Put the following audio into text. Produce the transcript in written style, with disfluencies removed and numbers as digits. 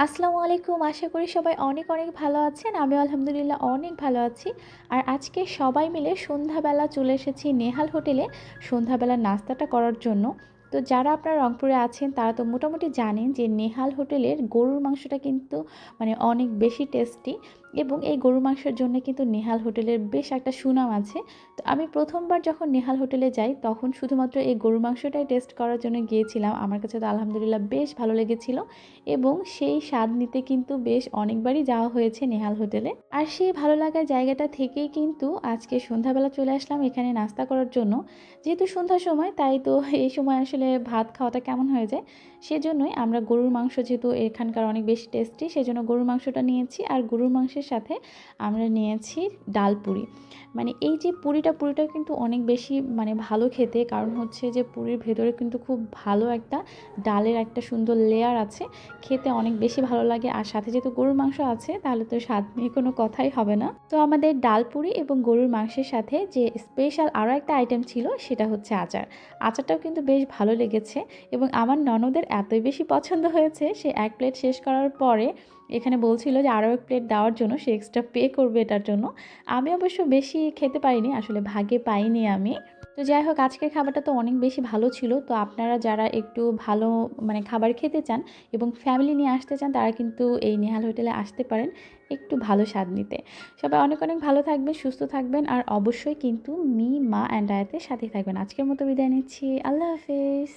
আসসালামু আলাইকুম। আশা করি সবাই অনেক অনেক ভালো আছেন। আমিও আলহামদুলিল্লাহ অনেক ভালো আছি। আর আজকে সবাই মিলে সন্ধ্যাবেলা চলে এসেছি নেহাল হোটেলে সন্ধ্যাবেলার নাস্তাটা করার জন্য। তো যারা আপনারা রংপুরে আছেন তারা তো মোটামুটি জানেন যে নেহাল হোটেলের গরুর মাংসটা কিন্তু অনেক বেশি টেস্টি, এবং এই গরুর মাংসের জন্য কিন্তু নেহাল হোটেলের বেশ একটা সুনাম আছে। তো আমি প্রথমবার যখন নেহাল হোটেলে যাই তখন শুধুমাত্র এই গরুর মাংসটাই টেস্ট করার জন্য গিয়েছিলাম। আমার কাছে তো আলহামদুলিল্লাহ বেশ ভালো লেগেছিল, এবং সেই স্বাদ নিতে কিন্তু বেশ অনেকবারই যাওয়া হয়েছে নেহাল হোটেলে। আর সেই ভালো লাগার জায়গাটা থেকেই কিন্তু আজকে সন্ধ্যাবেলা চলে আসলাম এখানে নাস্তা করার জন্য। যেহেতু সন্ধ্যার সময়, তাই তো এই সময় আসলে ভাত খাওয়াটা কেমন হয়ে যায়, সেজন্যই আমরা গরুর মাংস, যেহেতু এখানকার অনেক বেশি টেস্টি, সেজন্য গরুর মাংসটা নিয়েছি। আর গরুর মাংসের সাথে আমরা নিয়েছি ডাল পুরি। এই যে পুরিটাও কিন্তু অনেক বেশি ভালো খেতে, কারণ হচ্ছে যে পুরির ভেতরে কিন্তু খুব ভালো একটা ডালের একটা সুন্দর লেয়ার আছে। খেতে অনেক বেশি ভালো লাগে। আর সাথে যেহেতু গরুর মাংস আছে, তাহলে তো স্বাদ নিয়ে কোনো কথাই হবে না। তো আমাদের ডাল পুরি এবং গরুর মাংসের সাথে যে স্পেশাল আরও একটা আইটেম ছিল, সেটা হচ্ছে আচার। আচারটাও কিন্তু বেশ ভালো লেগেছে, এবং আমার ননদের এতই বেশি পছন্দ হয়েছে, সে এক প্লেট শেষ করার পরে এখানে বলছিল যে আরও এক প্লেট দেওয়ার জন্য, সে এক্সট্রা পে করবে এটার জন্য। আমি অবশ্য বেশি খেতে পারিনি, আসলে ভাগে পাইনি আমি। তো যাই হোক, আজকের খাবারটা তো অনেক বেশি ভালো ছিল। তো আপনারা যারা একটু ভালো খাবার খেতে চান এবং ফ্যামিলি নিয়ে আসতে চান, তারা কিন্তু এই নেহাল হোটেলে আসতে পারেন একটু ভালো স্বাদ নিতে। সবাই অনেক অনেক ভালো থাকবেন, সুস্থ থাকবেন, আর অবশ্যই কিন্তু মি, মা অ্যান্ড আয়াতের সাথে থাকবেন। আজকের মতো বিদায় নিচ্ছি। আল্লাহ হাফেজ।